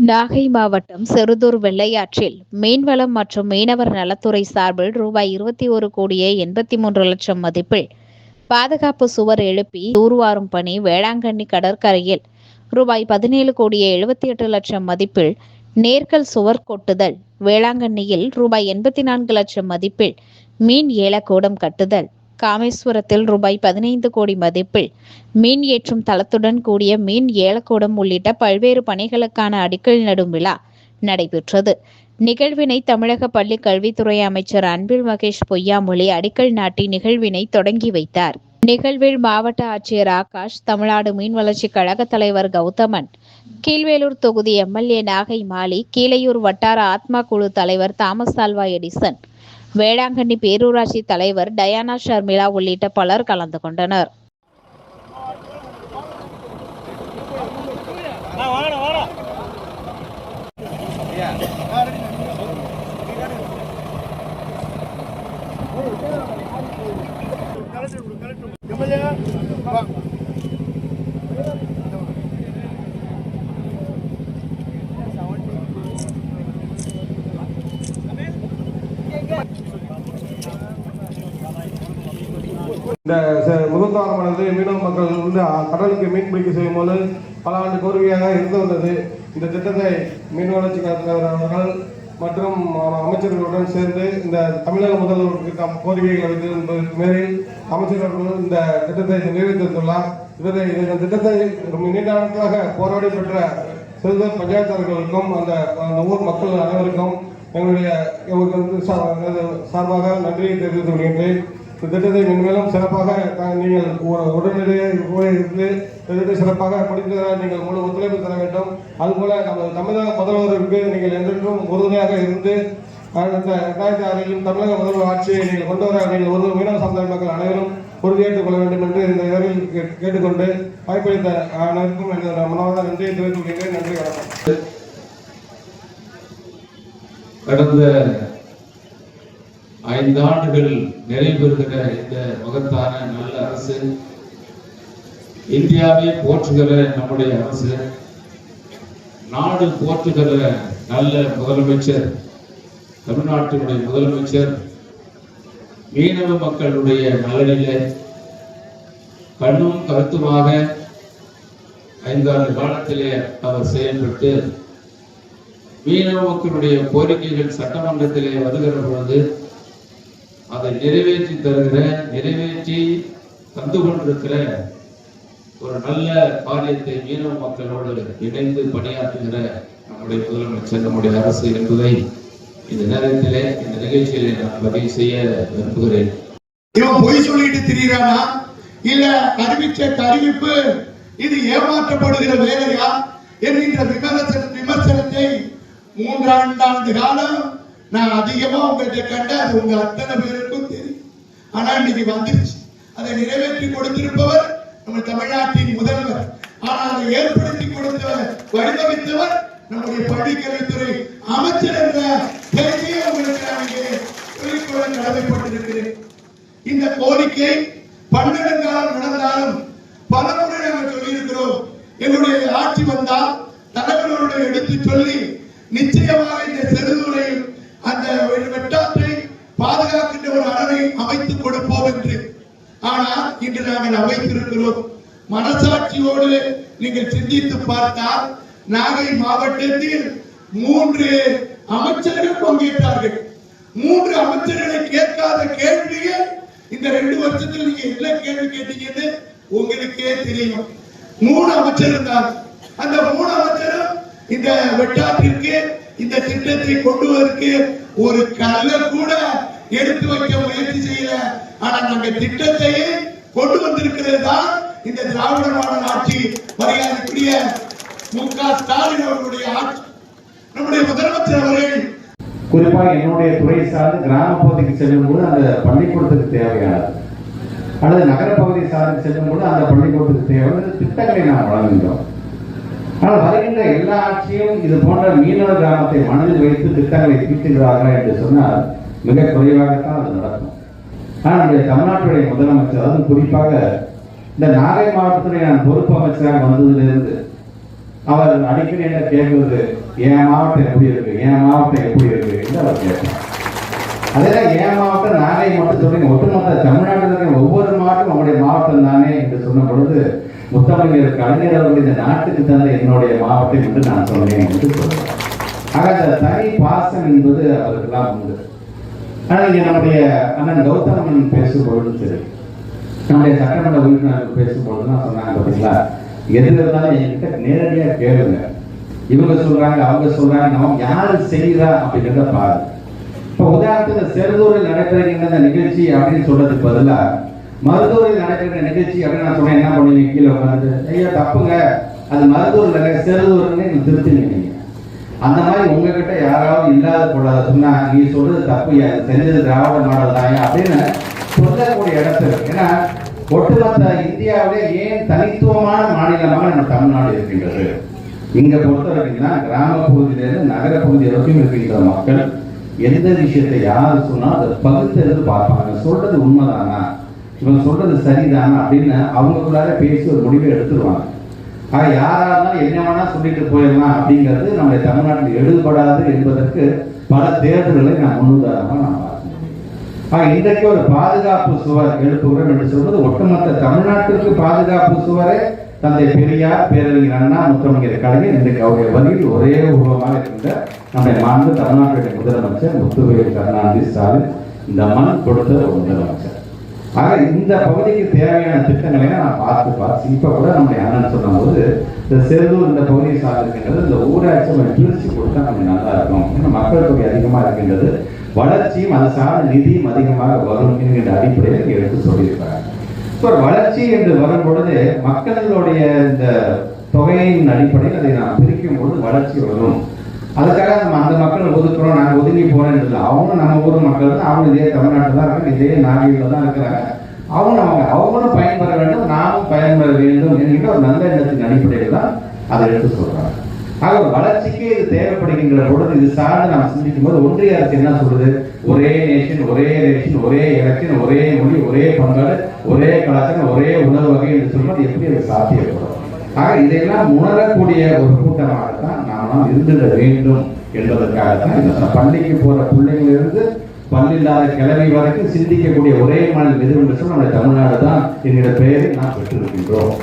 நாகை மாவட்டம் செருதூர் வெள்ளையாற்றில் மீன்வளம் மற்றும் மீனவர் நலத்துறை சார்பில் ரூபாய் 21,83,00,000 மதிப்பில் பாதுகாப்பு சுவர் எழுப்பி தூர்வாரும் பணி வேளாங்கண்ணி கடற்கரையில் ரூபாய் 17,78,00,000 மதிப்பில் நேர்கல் சுவர் கொட்டுதல், வேளாங்கண்ணியில் ரூபாய் 84,00,000 மதிப்பில் மீன் ஏலக்கூடம் கட்டுதல், காமேஸ்வரத்தில் ரூபாய் 15 கோடி மதிப்பில் மீன் ஏற்றும் தளத்துடன் கூடிய மீன் ஏலக்கூடம் உள்ளிட்ட பல்வேறு பணிகளுக்கான அடிக்கல் நடும் விழா நடைபெற்றது. நிகழ்வினை தமிழக பள்ளி கல்வித்துறை அமைச்சர் அன்பில் மகேஷ் பொய்யாமொழி அடிக்கல் நாட்டி நிகழ்வினை தொடங்கி வைத்தார். நிகழ்வில் மாவட்ட ஆட்சியர் ஆகாஷ், தமிழ்நாடு மீன் வளர்ச்சி கழக தலைவர் கௌதமன், கீழ்வேலூர் தொகுதி எம்எல்ஏ நாகை மாலி, கீழையூர் வட்டார ஆத்மா குழு தலைவர் தாமஸ் ஆல்வா எடிசன், வேளாங்கண்ணி பேரூராட்சி தலைவர் டயானா ஷர்மிளா உள்ளிட்ட பலர் கலந்து கொண்டனர். இந்த முதல் தாரமானது மீனவ மக்கள் கடலுக்கு மீன் பிடிக்க செய்யும் போது பல ஆண்டு கோரிக்கையாக இருந்து வந்தது. இந்த திட்டத்தை மீன் வளர்ச்சி அவர்கள் மற்றும் அமைச்சர்களுடன் சேர்ந்து இந்த தமிழக முதல்வருக்கு கோரிக்கைகள் வைத்து மேலில் அமைச்சர்கள் இந்த திட்டத்தை நிறைவேற்றியுள்ளார். இந்த திட்டத்தை நீண்ட நாட்களாக போராடி பெற்ற சிறு பஞ்சாயத்தாளர்களுக்கும் அந்த ஊர் மக்கள் அனைவருக்கும் எங்களுடைய சார்பாக நன்றியை தெரிவித்துக் கொள்கின்றேன். இந்த திட்டத்தை மென்மேலும் சிறப்பாக நீங்கள் உடனடியாக இருந்து திட்டத்தை சிறப்பாக முடித்து நீங்கள் முழு ஒத்துழைப்பு தர வேண்டும். அதுபோல நமது தமிழக முதல்வருக்கு நீங்கள் என்றென்றும் உறுதுணையாக இருந்து அடுத்த 2006 தமிழக முதல்வர் ஆட்சியை நீங்கள் கொண்டு வர நீங்கள் ஒரு மீனவ சமுதாய மக்கள் அனைவரும் உறுதியேற்றுக் கொள்ள வேண்டும் என்று இந்த இடத்தில் கேட்டுக்கொண்டு வாய்ப்பளித்த அனைவருக்கும் மனமார்ந்த நன்றியை தெரிவித்துக் கொள்கிறேன். நன்றி, வணக்கம். கடந்த 5 ஆண்டுகள் நிறைவேறுகிற இந்த மகத்தான நல்ல அரசு, இந்தியாவை போற்றுகிற நம்முடைய அரசு, நாடு போற்றுகிற நல்ல முதலமைச்சர், தமிழ்நாட்டினுடைய முதலமைச்சர் மீனவ மக்களுடைய நலனிலே கண்ணும் கருத்துமாக 5 ஆண்டு காலத்திலே அவர் செயல்பட்டு மீனவ மக்களுடைய கோரிக்கைகள் சட்டமன்றத்திலே வருகிற பொழுது அதை நிறைவேற்றி தந்து கொண்டிருக்கிற ஒரு நல்ல காரியத்தை மீனவ மக்களோடு இணைந்து பணியாற்றுகிற நம்முடைய முதலமைச்சர், நம்முடைய அரசு என்பதை இந்த நேரத்திலே இந்த நிகழ்ச்சியிலே நான் பதிவு செய்ய விரும்புகிறேன். இவன் பொய் சொல்லிட்டு திரியிறானா இல்ல அறிவிச்ச அறிவிப்பு இது ஏமாற்றப்படுகிற வேலையா என்கின்ற விமர்சனத்தை 3 ஆண்டு காலம் நான் அதிகமா உங்கள்கிட்ட கண்ட அது உங்க அத்தனை பேருக்கும் தெரியும். ஆனா இன்னைக்கு வந்துருச்சு. அதை நிறைவேற்றி கொடுத்திருப்பவர் நம்ம தமிழ்நாட்டின் முதல்வர். ஆனால் அதை ஏற்படுத்தி கொடுத்தவர், வடிவமைத்தவர் நம்முடைய பள்ளிக்கல்வித்துறை அமைச்சர் என்ற செய்தியை உங்களுக்கு நான் சொல்லிக்கொள்ள கடமைப்பட்டிருக்கிறேன். இந்த கோரிக்கை 12 காலம் நடந்தாலும் பல முறை நாங்கள் சொல்லியிருக்கிறோம். எங்களுடைய ஆட்சி வந்தால் தலைவர்களுடைய எடுத்து சொல்லி நிச்சயமாக இந்த செருதுறையில் அந்த வெட்டாற்றை பாதுகாக்கின்ற ஒரு அரணை அமைத்துக் கொடுப்போம் என்று. ஆனால் இன்று நாங்கள் அமைத்திருக்கிறோம். மனசாட்சியோடு நீங்கள் சிந்தித்து பார்த்தால் நாகை மாவட்டத்தில் 3 அமைச்சர்கள் பங்கேற்றார்கள். 3 அமைச்சர்களை கேட்காத கேள்வியை இந்த 2 வருஷத்தில் நீங்க என்ன கேள்வி கேட்டீங்கன்னு உங்களுக்கே தெரியும். 3 அமைச்சர் இருந்தார். அந்த 3 அமைச்சரும் இந்த வெட்டாற்றிற்கு இந்த திட்டத்தை கொண்டு வருவதற்கு ஒரு கல்ல கூட எடுத்து வைக்க முயற்சி செய்யல. ஆனா நாங்க திட்டத்தையே கொண்டு வந்திருக்கிறது தான் இந்த திராவிட மாடல் ஆட்சி, மரியாதைக்குரிய மு.க. ஸ்டாலின் அவர்களுடைய ஆட்சி. நம்முடைய முதலமைச்சர் அவர்கள் குறிப்பாக என்னுடைய துறை சார்ந்து கிராம பகுதிக்கு செல்லும் போது அந்த பள்ளிக்கூடத்துக்கு தேவையானது அல்லது நகரப்பகுதி சார்ந்து செல்லும் போது அந்த பள்ளிக்கூடத்துக்கு தேவையான திட்டங்களை நாம் வழங்குகிறோம். ஆனால் வருகின்ற எல்லா ஆட்சியும் இது போன்ற மீனவ கிராமத்தை மனதில் வைத்து திட்டங்களை தீட்டுகிறார்கள் என்று சொன்னால் மிக குறைவாகத்தான் அது நடக்கும். ஆனால் நம்முடைய தமிழ்நாட்டுடைய முதலமைச்சர், அதுவும் குறிப்பாக இந்த நாகை மாவட்டத்துடைய நான் பொறுப்பு அமைச்சராக வந்ததிலிருந்து அவர் அடிக்கடி என்ன கேட்குவது, என் மாவட்டம் எப்படி இருக்கு, என் மாவட்டம் எப்படி இருக்கு என்று அவர் கேட்பார். அதெல்லாம் என் மாவட்டம் நாகை மட்டும் சொல்றீங்க, ஒட்டுமொத்த தமிழ்நாட்டில் இருக்கிற ஒவ்வொரு மாவட்டம் உங்களுடைய மாவட்டம் தானே என்று சொன்ன பொழுது முத்தமிழர் கலைஞர் அவர்கள் இந்த நாட்டுக்கு தந்த என்னுடைய மாவட்டம் என்று நான் சொன்னேன் என்று சொல்றேன். ஆக அந்த தனி பாசம் என்பது அவருக்கெல்லாம் உண்டு. ஆனால் இங்கே நம்முடைய அண்ணன் கௌதமன் பேசும்பொழுது சரி, நம்முடைய சட்டமன்ற உறுப்பினர்கள் பேசும்பொழுதுலாம் சொன்னாங்க பார்த்தீங்களா, எது இருந்தாலும் என்கிட்ட நேரடியாக கேளுங்க, இவங்க சொல்றாங்க அவங்க சொல்றாங்க, நம்ம யாரு செய்கிறா அப்படிங்கிறத பாருங்க. இப்போ உதாரணத்துக்கு செருதூரில் நடைபெறுகின்ற நிகழ்ச்சி அப்படின்னு சொல்றதுக்கு பதிலாக மருதூரில் நடைபெறுகிற நிகழ்ச்சி அப்படின்னு நான் சொன்னேன், என்ன பண்ணுவீங்க, கீழே உட்காந்து ஐயா தப்புங்க, அது மருதூர்ல செருதூர்னு நீங்க திருத்தினீங்க. அந்த மாதிரி உங்ககிட்ட யாராவது இல்லாத கூடாது சொன்னா நீ சொல்றது தப்பு, செஞ்சது திராவிட மாடல் தாங்க அப்படின்னு சொல்லக்கூடிய இடத்துல. ஏன்னா ஒட்டுமொத்த இந்தியாவிலே ஏன் தனித்துவமான மாநிலமாக நம்ம தமிழ்நாடு இருக்கின்றது. இங்க பொறுத்த வரைக்கும்னா கிராம பகுதியிலிருந்து நகர பகுதி வரைக்கும் இருக்கின்ற மக்கள் எந்த விஷயத்தை யாரு சொன்னா அதை பகுத்தெடுத்து பார்ப்பாங்க, சொல்றது உண்மைதானா, இவங்க சொல்றது சரிதானா அப்படின்னு அவங்களுக்குள்ளார பேசி ஒரு முடிவை எடுத்துருவாங்க. ஆக யாரா இருந்தாலும் என்ன வேணா சொல்லிட்டு போயிடலாம் அப்படிங்கிறது நம்முடைய தமிழ்நாட்டில் எழுதப்படாது என்பதற்கு பல தேர்தல்களை நான் முன்னுதாரணமா நான் பார்க்கிறேன். ஆக இன்றைக்கு ஒரு பாதுகாப்பு சுவர் எழுப்புகிறோம் என்று சொல்வது ஒட்டுமொத்த தமிழ்நாட்டிற்கு பாதுகாப்பு சுவரே தந்தை பெரியார், பேரறிஞர் அண்ணா, முத்தமிழர் கலைஞர், இன்றைக்கு அவருடைய வழியில் ஒரே உருவமாக இருக்கின்ற நம்முடைய மாண்பு தமிழ்நாட்டுடைய முதலமைச்சர் முத்துவேல் கருணாநிதி ஸ்டாலின் இந்த மண் கொடுத்த ஒரு முதலமைச்சர். ஆக இந்த பகுதிக்கு தேவையான திட்டங்களை நான் பார்த்து இப்ப கூட நம்முடைய அண்ணன் சொன்னபோது இந்த செருதூர் இந்த பகுதியை சார்ந்திருக்கின்றது, இந்த ஊராட்சி பிரிச்சு கொடுத்தா கொஞ்சம் நல்லா இருக்கும். ஏன்னா மக்கள் தொகை அதிகமாக இருக்கின்றது, வளர்ச்சியும் அது சார்ந்த நிதியும் அதிகமாக வரும் என்கின்ற அடிப்படையில் எடுத்து சொல்லியிருக்காங்க. இப்போ வளர்ச்சி என்று வரும் பொழுது மக்களுடைய இந்த தொகையின் அடிப்படையில் அதை நாம் பிரிக்கும் பொழுது வளர்ச்சி வரும். அதுக்காக நம்ம அந்த மக்கள் ஒதுக்குறோம், நாங்கள் ஒதுங்கி போறேன் இல்லை, அவங்க நம்ம ஊர் மக்கள் தான், அவங்க இதே தமிழ்நாட்டில் தான் இருக்காங்க, இதே நாகையில் தான் இருக்கிறாங்க, அவங்களும் பயன்பெற வேண்டும், நாமும் பயன்பெற வேண்டும் என்கின்ற ஒரு நல்ல எண்ணத்தின் அடிப்படையில் தான் அதை எடுத்து சொல்றாங்க. ஆக ஒரு வளர்ச்சிக்கு இது தேவைப்படுகின்ற பொழுது இது சார்ந்து நாம் சிந்திக்கும் போது ஒன்றிய அரசு என்ன சொல்றது, ஒரே நேஷன், ஒரே ரேஷன், ஒரே எலெக்ஷன், ஒரே மொழி, ஒரே பண்பாடு, ஒரே கலாச்சாரம், ஒரே உணவு வகை என்று சொல்வது எப்படி அது சாத்தியப்படும். ஆக இதையெல்லாம் உணரக்கூடிய ஒரு கூட்டமாகத்தான் நாம் இருந்துட வேண்டும் என்பதற்காகத்தான் இந்த பள்ளிக்கு போற பிள்ளைகளிலிருந்து பல்லில்லாத கிழமை வரைக்கும் சிந்திக்கக்கூடிய ஒரே மாநிலம் எது என்று சொன்னால் நம்முடைய தமிழ்நாடு தான் என்கிற பெயரை நாம் பெற்றிருக்கின்றோம்.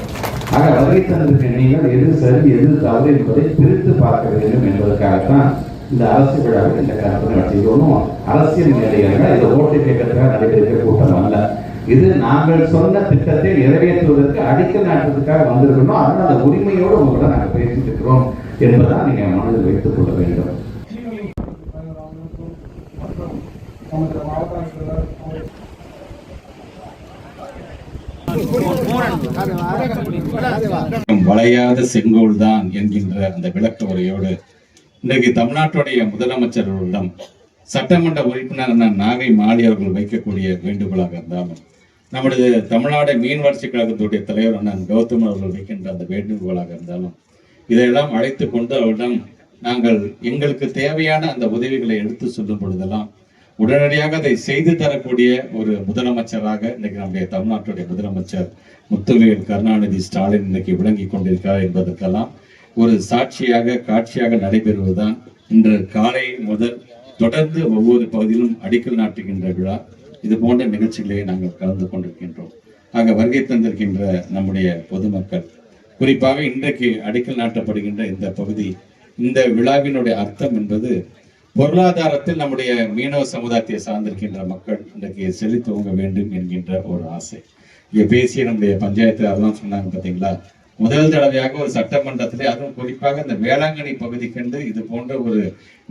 ஆக வருகை தந்திருக்க நீங்கள் எது சரி எது தவறு என்பதை பிரித்து பார்க்க வேண்டும் என்பதற்காகத்தான் இந்த அரசு விழாவில் இந்த கருத்து நடத்திக்கணும். அரசியல் மேடைகள் இந்த ஓட்டு கேட்கறதுக்காக நடைபெற்ற கூட்டம் அல்ல. இது நாங்கள் சொன்ன திட்டத்தை நிறைவேற்றுவதற்கு அடிக்கல் நாட்டுவதற்காக வந்திருக்கணும். அதனால் அந்த உரிமையோடு உங்களோட நாங்கள் பேசிட்டு இருக்கிறோம் என்பதான் நீங்க மனதில் வைத்துக் கொள்ள வேண்டும். வளையாத செங்கோல் தான் என்கின்ற அந்த விளக்க உரையோடு இன்றைக்கு தமிழ்நாட்டுடைய முதலமைச்சர்களிடம் சட்டமன்ற உறுப்பினர் நாகை மாலி அவர்கள் வைக்கக்கூடிய வேண்டுகோளாக இருந்தாலும் நம்முடைய தமிழ்நாடு மீன் வளர்ச்சி கழகத்துடைய தலைவர் அண்ணன் கௌதம் அவர்கள் வைக்கின்ற அந்த வேண்டுகோளாக இருந்தாலும் இதையெல்லாம் அழைத்து கொண்டு அவரிடம் நாங்கள் எங்களுக்கு தேவையான அந்த உதவிகளை எடுத்து சொல்லும் பொழுதெல்லாம் உடனடியாக அதை செய்து தரக்கூடிய ஒரு முதலமைச்சராக இன்னைக்கு நம்முடைய தமிழ்நாட்டுடைய முதலமைச்சர் முத்துவேல் கருணாநிதி ஸ்டாலின் இன்னைக்கு விளங்கி கொண்டிருக்கிறார் என்பதற்கெல்லாம் ஒரு சாட்சியாக காட்சியாக நடைபெறுவதுதான் இன்று காலை முதல் தொடர்ந்து ஒவ்வொரு பகுதியிலும் அடிக்கல் நாட்டுகின்ற விழா. இது போன்ற நிகழ்ச்சிகளை நாங்கள் கலந்து கொண்டிருக்கின்றோம். ஆக வருகை தந்திருக்கின்ற நம்முடைய பொதுமக்கள், குறிப்பாக இன்றைக்கு அடிக்கல் நாட்டப்படுகின்ற இந்த பகுதி, இந்த விழாவினுடைய அர்த்தம் என்பது பொருளாதாரத்தில் நம்முடைய மீனவ சமுதாயத்தை சார்ந்திருக்கின்ற மக்கள் இன்றைக்கு செழித்துவங்க வேண்டும் என்கின்ற ஒரு ஆசை. இங்கே பேசிய நம்முடைய பஞ்சாயத்து அதெல்லாம் சொன்னாங்க பார்த்தீங்களா, முதல் தடவையாக ஒரு சட்டமன்றத்திலே அதுவும் குறிப்பாக இந்த வேளாங்கண்ணி பகுதிக்கென்று இது போன்ற ஒரு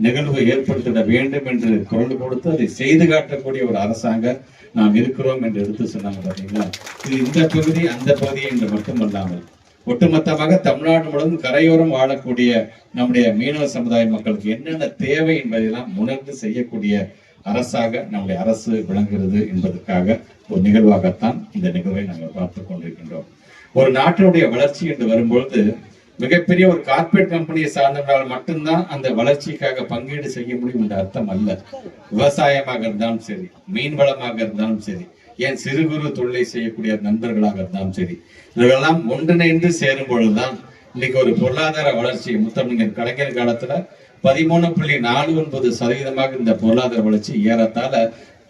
நிகழ்வு ஏற்படுத்திட வேண்டும் என்று குரல் கொடுத்து அதை செய்து காட்டக்கூடிய ஒரு அரசாங்க நாம் இருக்கிறோம் என்று எடுத்து சொன்னாங்க பார்த்தீங்களா. இது இந்த பகுதி அந்த பகுதி என்று மட்டுமல்லாமல் ஒட்டுமொத்தமாக தமிழ்நாடு முழுவதும் கரையோரம் வாழக்கூடிய நம்முடைய மீனவ சமுதாய மக்களுக்கு என்னென்ன தேவை என்பதையெல்லாம் உணர்ந்து செய்யக்கூடிய அரசாக நம்முடைய அரசு விளங்குகிறது என்பதற்காக ஒரு நிகழ்வாகத்தான் இந்த நிகழ்வை நாங்கள் பார்த்து கொண்டிருக்கின்றோம். ஒரு நாட்டினுடைய வளர்ச்சி என்று வரும்பொழுது மிகப்பெரிய ஒரு கார்பரேட் கம்பெனியை சார்ந்தவர்களால் மட்டும்தான் அந்த வளர்ச்சிக்காக பங்கீடு செய்ய முடியும் என்ற அர்த்தம் அல்ல. விவசாயமாக இருந்தாலும் சரி, மீன் வளமாக இருந்தாலும் சரி, ஏன் சிறு குறு தொழிலை செய்யக்கூடிய நண்பர்களாக இருந்தாலும் சரி, இவர்களெல்லாம் ஒன்றிணைந்து சேரும் பொழுதுதான் இன்னைக்கு ஒரு பொருளாதார வளர்ச்சி முத்தமிழர் கலைஞர் காலத்துல 13.49% இந்த பொருளாதார வளர்ச்சி ஏறத்தாழ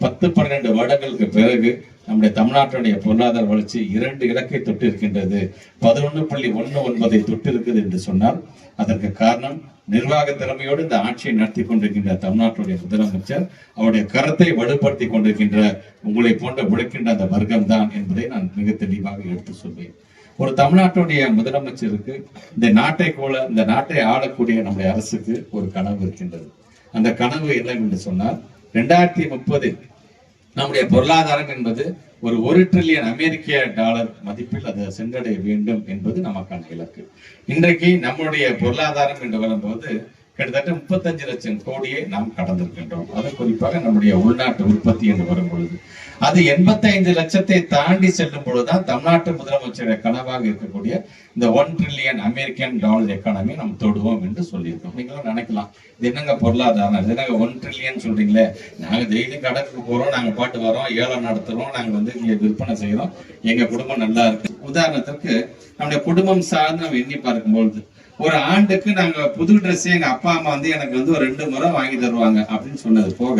10-12 வருடங்களுக்கு பிறகு நம்முடைய தமிழ்நாட்டுடைய பொருளாதார வளர்ச்சி 2 இலக்கை தொட்டு இருக்கின்றது. 11.19 தொட்டு இருக்குது என்று சொன்னால் அதற்கு காரணம் நிர்வாக திறமையோடு இந்த ஆட்சியை நடத்தி கொண்டிருக்கின்ற தமிழ்நாட்டுடைய முதலமைச்சர், அவருடைய கரத்தை வலுப்படுத்தி கொண்டிருக்கின்ற உங்களை போன்ற உழைக்கின்ற அந்த வர்க்கம் தான் என்பதை நான் மிக தெளிவாக எடுத்து சொல்வேன். ஒரு தமிழ்நாட்டுடைய முதலமைச்சருக்கு இந்த நாட்டை ஆளக்கூடிய நம்முடைய அரசுக்கு ஒரு கனவு இருக்கின்றது. அந்த கனவு என்னவென்று சொன்னால் 2030 நம்முடைய பொருளாதாரம் என்பது ஒரு $1 டிரில்லியன் அமெரிக்க டாலர் மதிப்பில் அதை சென்றடைய வேண்டும் என்பது நமக்கான இலக்கு. இன்றைக்கு நம்முடைய பொருளாதாரம் என்று வரும்போது கிட்டத்தட்ட 35 லட்சம் கோடியை நாம் கடந்திருக்கின்றோம். அது குறிப்பாக நம்முடைய உள்நாட்டு உற்பத்தி என்று வரும் பொழுது அது 85 லட்சத்தை தாண்டி செல்லும் பொழுதுதான் தமிழ்நாட்டு முதலமைச்சருடைய கனவாக இருக்கக்கூடிய இந்த $1 டிரில்லியன் அமெரிக்கன் டாலர் எக்கானமி நாம் தொடுவோம் என்று சொல்லியிருக்கோம். நீங்களும் நினைக்கலாம், இது என்னங்க பொருளாதாரம், இது என்னங்க 1 டிரில்லியன் சொல்றீங்களே, நாங்க டெய்லி கடலுக்கு போறோம், நாங்க பாட்டு வரோம், ஏலம் நடத்துறோம், நாங்க இங்க விற்பனை செய்யறோம், எங்க குடும்பம் நல்லா இருக்கு. உதாரணத்துக்கு நம்முடைய குடும்பம் சார்ந்து நம்ம எண்ணி பார்க்கும்பொழுது ஒரு ஆண்டுக்கு நாங்க புது ட்ரெஸ் எங்க அப்பா அம்மா எனக்கு ஒரு 2 முறை வாங்கி தருவாங்க அப்படின்னு சொன்னது போக,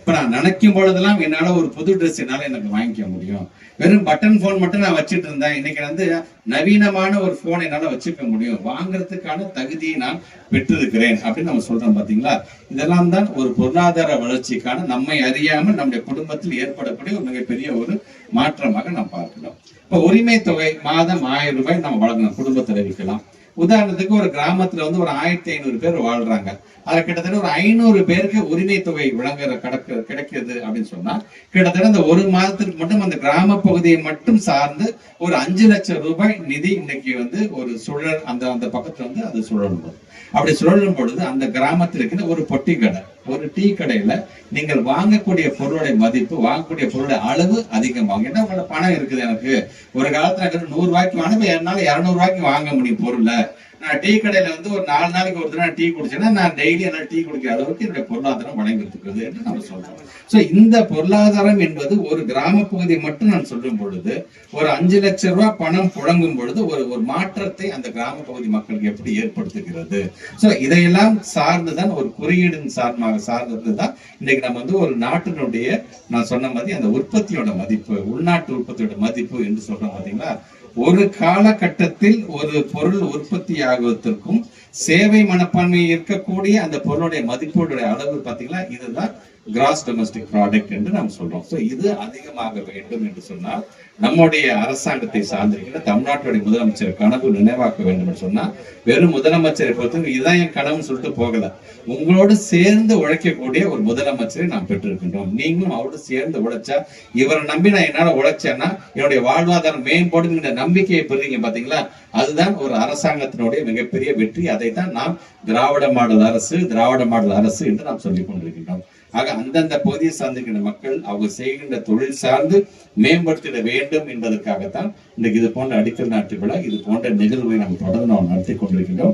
இப்ப நான் நினைக்கும் பொழுதெல்லாம் என்னால ஒரு புது ட்ரெஸ் என்னால எனக்கு வாங்கிக்க முடியும். வெறும் பட்டன் போன் மட்டும் நான் வச்சுட்டு இருந்தேன், இன்னைக்கு நவீனமான ஒரு போன் என்னால வச்சுக்க முடியும், வாங்குறதுக்கான தகுதியை நான் பெற்றிருக்கிறேன் அப்படின்னு நம்ம சொல்றோம். பாத்தீங்களா, இதெல்லாம் தான் ஒரு பொருளாதார வளர்ச்சிக்கான நம்மை அறியாமல் நம்முடைய குடும்பத்தில் ஏற்படக்கூடிய ஒரு மிகப்பெரிய ஒரு மாற்றமாக நாம் பார்க்கணும். இப்ப உரிமை தொகை மாதம் 1000 ரூபாய் நம்ம வழங்கணும், குடும்பத்தில் அறிவிக்கலாம். உதாரணத்துக்கு ஒரு கிராமத்துல ஒரு 1500 பேர் வாழ்றாங்க, அதுல கிட்டத்தட்ட ஒரு 500 பேருக்கு உரிமை தொகை கிடைக்கிறது அப்படின்னு சொன்னா கிட்டத்தட்ட இந்த ஒரு மாதத்திற்கு மட்டும் அந்த கிராம பகுதியை மட்டும் சார்ந்து ஒரு 5 லட்சம் ரூபாய் நிதி இன்னைக்கு ஒரு சுழல் அந்த பக்கத்துல அது சுழலும். அப்படி சுழலும் பொழுது அந்த கிராமத்தில் இருக்கிற ஒரு பொட்டி கடை, ஒரு டீ கடையில நீங்கள் வாங்கக்கூடிய பொருளுடைய மதிப்பு, வாங்கக்கூடிய பொருளுடைய அளவு அதிகமாகும். ஏன்னா உங்களோட பணம் இருக்குது, எனக்கு ஒரு காலத்துல 100 ரூபாய்க்கு வாங்க என்னால 200 ரூபாய்க்கு வாங்க முடியும் பொருளை. நான் டீ கடையில ஒரு 4 நாளைக்கு ஒரு தடவை டீ குடிச்சேன்னா நான் டெய்லி என்ன டீ குடிக்கிற அளவுக்கு என்னுடைய பொருளாதாரம் வழங்கிட்டு என்று நம்ம சொல்றோம். சோ இந்த பொருளாதாரம் என்பது ஒரு கிராம பகுதியை மட்டும் நான் சொல்லும் பொழுது ஒரு 5 லட்சம் ரூபாய் பணம் புழங்கும் பொழுது ஒரு மாற்றத்தை அந்த கிராம பகுதி மக்களுக்கு எப்படி ஏற்படுத்துகிறது. சோ இதையெல்லாம் சார்ந்துதான் ஒரு குறியீடின் சார்ந்ததுதான் இன்னைக்கு நம்ம ஒரு நாட்டினுடைய நான் சொன்ன மாதிரி அந்த உற்பத்தியோட மதிப்பு, உள்நாட்டு உற்பத்தியோட மதிப்பு என்று சொல்றோம். பாத்தீங்களா, ஒரு காலகட்டத்தில் ஒரு பொருள் உற்பத்தி ஆகுவதற்கும் சேவை மனப்பான்மை இருக்கக்கூடிய அந்த பொருளுடைய மதிப்போடைய அளவு பாத்தீங்களா, இதுதான் கிராஸ் டொமஸ்டிக் ப்ராடக்ட் என்று நாம் சொல்றோம். சோ இது அதிகமாக வேண்டும் என்று சொன்னால் நம்முடைய அரசாங்கத்தை சார்ந்திருக்கிற தமிழ்நாட்டுடைய முதலமைச்சர் கனவு நினைவாக்க வேண்டும் என்று சொன்னா வெறும் முதலமைச்சரை பொறுத்தவரை இதுதான் என் கனவுன்னு சொல்லிட்டு போகல, உங்களோடு சேர்ந்து உழைக்கக்கூடிய ஒரு முதலமைச்சரை நாம் பெற்றிருக்கின்றோம். நீங்களும் அவரோடு சேர்ந்து உழைச்சா, இவரை நம்பி நான் என்னால உழைச்சேன்னா என்னுடைய வாழ்வாதாரம் மேம்படுங்கிற நம்பிக்கையை பெறுறீங்க பாத்தீங்களா, அதுதான் ஒரு அரசாங்கத்தினுடைய மிகப்பெரிய வெற்றி. அதைத்தான் நாம் திராவிட மாடல் அரசு என்று நாம் சொல்லிக் கொண்டிருக்கின்றோம். ஆக அந்தந்த பகுதியை சார்ந்திருக்கின்ற மக்கள் அவங்க செய்கின்ற தொழில் சார்ந்து மேம்படுத்திட வேண்டும் என்பதற்காகத்தான் இன்றைக்கு இது போன்ற அடிக்கல் நாட்டு விழா, இது போன்ற நிகழ்வுகளை நாம் தொடர்ந்து நாம் நடத்தி கொண்டிருக்கின்றோம்.